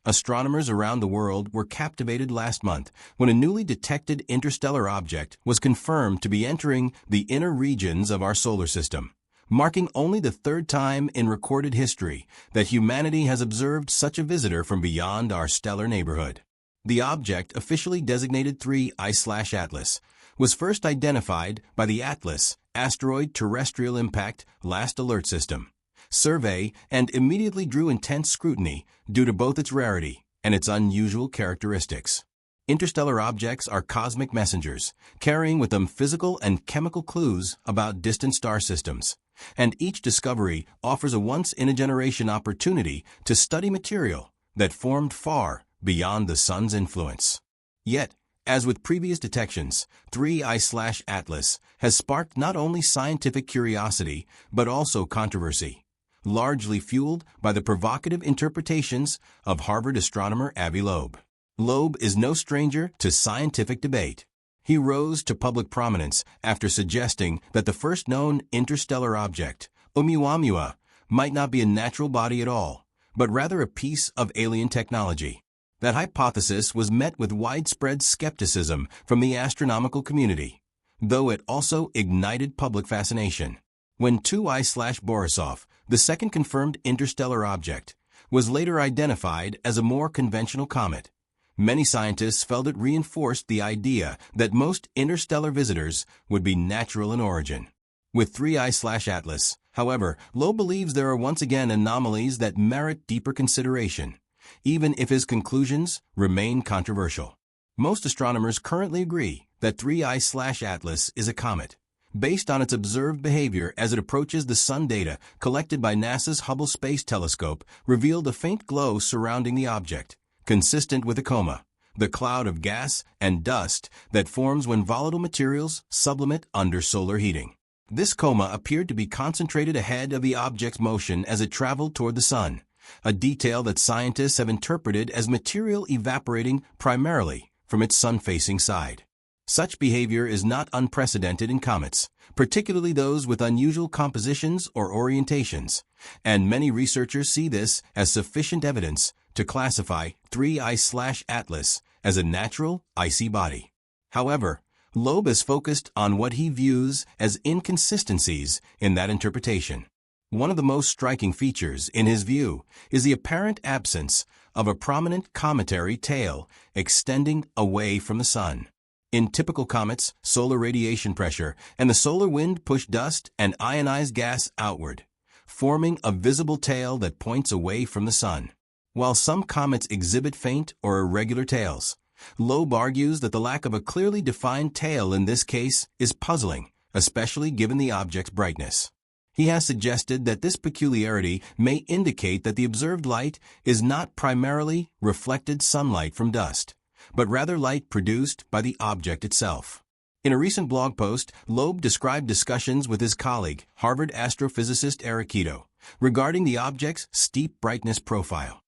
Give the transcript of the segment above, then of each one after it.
Astronomers around the world were captivated last month when a newly detected interstellar object was confirmed to be entering the inner regions of our solar system, marking only the third time in recorded history that humanity has observed such a visitor from beyond our stellar neighborhood. The object, officially designated 3I/Atlas, was first identified by the ATLAS Asteroid Terrestrial Impact Last Alert System survey and immediately drew intense scrutiny due to both its rarity and its unusual characteristics. Interstellar objects are cosmic messengers, carrying with them physical and chemical clues about distant star systems, and each discovery offers a once-in-a-generation opportunity to study material that formed far beyond the sun's influence. Yet, as with previous detections, 3I/Atlas has sparked not only scientific curiosity but also controversy, largely fueled by the provocative interpretations of Harvard astronomer Avi Loeb. Loeb is no stranger to scientific debate. He rose to public prominence after suggesting that the first known interstellar object, Oumuamua, might not be a natural body at all, but rather a piece of alien technology. That hypothesis was met with widespread skepticism from the astronomical community, though it also ignited public fascination. When 2I/Borisov, the second confirmed interstellar object, was later identified as a more conventional comet, many scientists felt it reinforced the idea that most interstellar visitors would be natural in origin. With 3I/Atlas, however, Loeb believes there are once again anomalies that merit deeper consideration, even if his conclusions remain controversial. Most astronomers currently agree that 3I/Atlas is a comet, based on its observed behavior as it approaches the sun. Data collected by NASA's Hubble Space Telescope revealed a faint glow surrounding the object, consistent with a coma, the cloud of gas and dust that forms when volatile materials sublimate under solar heating. This coma appeared to be concentrated ahead of the object's motion as it traveled toward the sun, a detail that scientists have interpreted as material evaporating primarily from its sun-facing side. Such behavior is not unprecedented in comets, particularly those with unusual compositions or orientations, and many researchers see this as sufficient evidence to classify 3I/Atlas as a natural, icy body. However, Loeb is focused on what he views as inconsistencies in that interpretation. One of the most striking features, in his view, is the apparent absence of a prominent cometary tail extending away from the sun. In typical comets, solar radiation pressure and the solar wind push dust and ionized gas outward, forming a visible tail that points away from the sun. While some comets exhibit faint or irregular tails, Loeb argues that the lack of a clearly defined tail in this case is puzzling, especially given the object's brightness. He has suggested that this peculiarity may indicate that the observed light is not primarily reflected sunlight from dust, but rather light produced by the object itself. In a recent blog post, Loeb described discussions with his colleague, Harvard astrophysicist Eric Ito, regarding the object's steep brightness profile.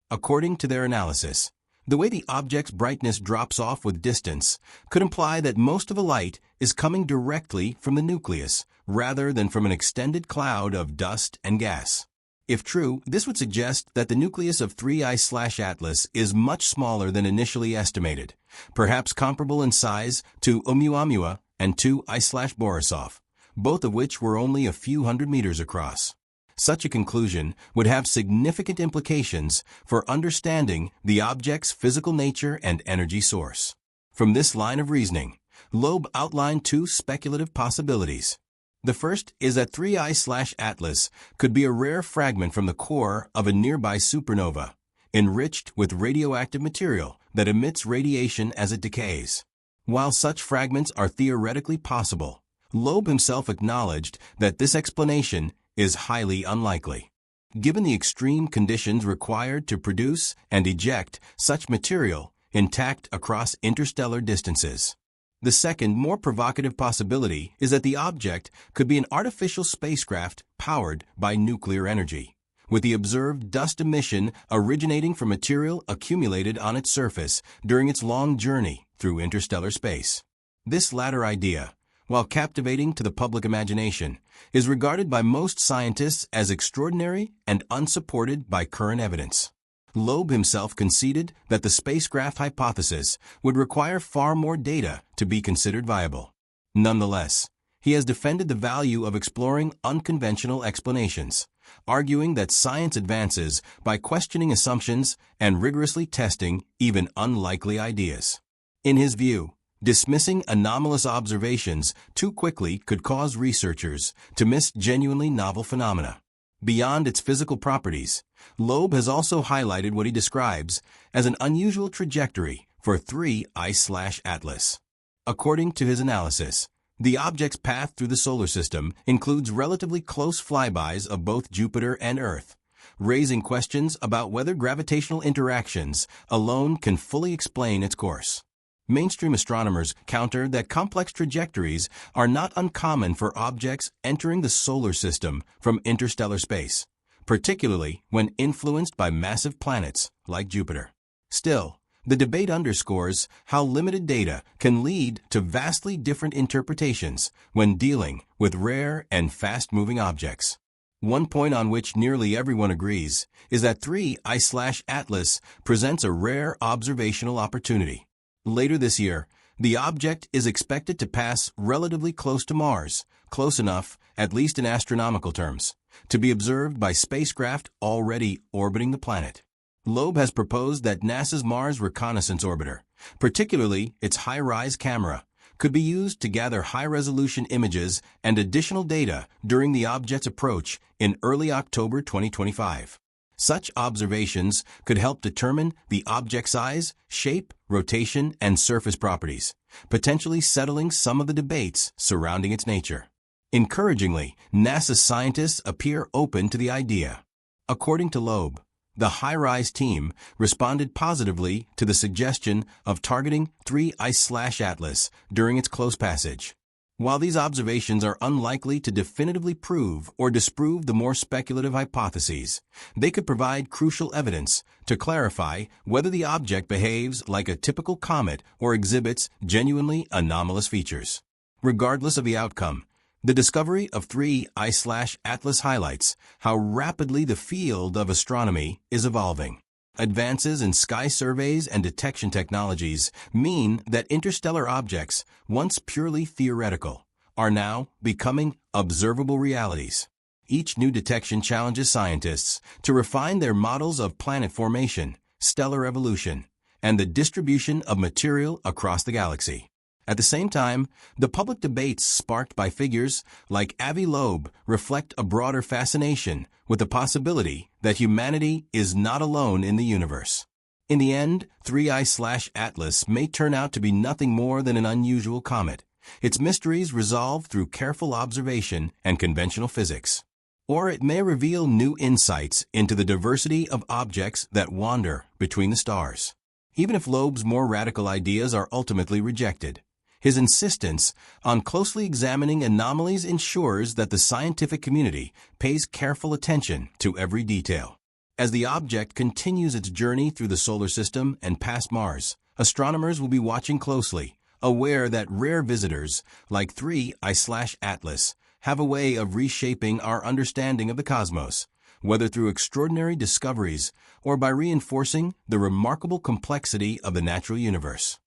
According to their analysis, the way the object's brightness drops off with distance could imply that most of the light is coming directly from the nucleus rather than from an extended cloud of dust and gas. If true, this would suggest that the nucleus of 3I/Atlas is much smaller than initially estimated, perhaps comparable in size to Oumuamua and 2I/Borisov, both of which were only a few hundred meters across. Such a conclusion would have significant implications for understanding the object's physical nature and energy source. From this line of reasoning, Loeb outlined two speculative possibilities. The first is that 3I/Atlas could be a rare fragment from the core of a nearby supernova, enriched with radioactive material that emits radiation as it decays. While such fragments are theoretically possible, Loeb himself acknowledged that this explanation is highly unlikely, given the extreme conditions required to produce and eject such material intact across interstellar distances. The second, more provocative possibility is that the object could be an artificial spacecraft powered by nuclear energy, with the observed dust emission originating from material accumulated on its surface during its long journey through interstellar space. This latter idea, while captivating to the public imagination, is regarded by most scientists as extraordinary and unsupported by current evidence. Loeb himself conceded that the spacecraft hypothesis would require far more data to be considered viable. Nonetheless, he has defended the value of exploring unconventional explanations, arguing that science advances by questioning assumptions and rigorously testing even unlikely ideas. In his view, dismissing anomalous observations too quickly could cause researchers to miss genuinely novel phenomena. Beyond its physical properties, Loeb has also highlighted what he describes as an unusual trajectory for 3I/Atlas. According to his analysis, the object's path through the solar system includes relatively close flybys of both Jupiter and Earth, raising questions about whether gravitational interactions alone can fully explain its course. Mainstream astronomers counter that complex trajectories are not uncommon for objects entering the solar system from interstellar space, particularly when influenced by massive planets like Jupiter. Still, the debate underscores how limited data can lead to vastly different interpretations when dealing with rare and fast-moving objects. One point on which nearly everyone agrees is that 3I/Atlas presents a rare observational opportunity. Later this year, the object is expected to pass relatively close to Mars, close enough, at least in astronomical terms, to be observed by spacecraft already orbiting the planet. Loeb has proposed that NASA's Mars Reconnaissance Orbiter, particularly its HiRISE camera, could be used to gather high-resolution images and additional data during the object's approach in early October 2025. Such observations could help determine the object's size, shape, rotation, and surface properties, potentially settling some of the debates surrounding its nature. Encouragingly, NASA scientists appear open to the idea. According to Loeb, the HiRISE team responded positively to the suggestion of targeting 3I/Atlas during its close passage. While these observations are unlikely to definitively prove or disprove the more speculative hypotheses, they could provide crucial evidence to clarify whether the object behaves like a typical comet or exhibits genuinely anomalous features. Regardless of the outcome, the discovery of 3I/Atlas highlights how rapidly the field of astronomy is evolving. Advances in sky surveys and detection technologies mean that interstellar objects, once purely theoretical, are now becoming observable realities. Each new detection challenges scientists to refine their models of planet formation, stellar evolution, and the distribution of material across the galaxy. At the same time, the public debates sparked by figures like Avi Loeb reflect a broader fascination with the possibility that humanity is not alone in the universe. In the end, 3I/Atlas may turn out to be nothing more than an unusual comet, its mysteries resolved through careful observation and conventional physics. Or it may reveal new insights into the diversity of objects that wander between the stars. Even if Loeb's more radical ideas are ultimately rejected, his insistence on closely examining anomalies ensures that the scientific community pays careful attention to every detail. As the object continues its journey through the solar system and past Mars, astronomers will be watching closely, aware that rare visitors like 3I/Atlas have a way of reshaping our understanding of the cosmos, whether through extraordinary discoveries or by reinforcing the remarkable complexity of the natural universe.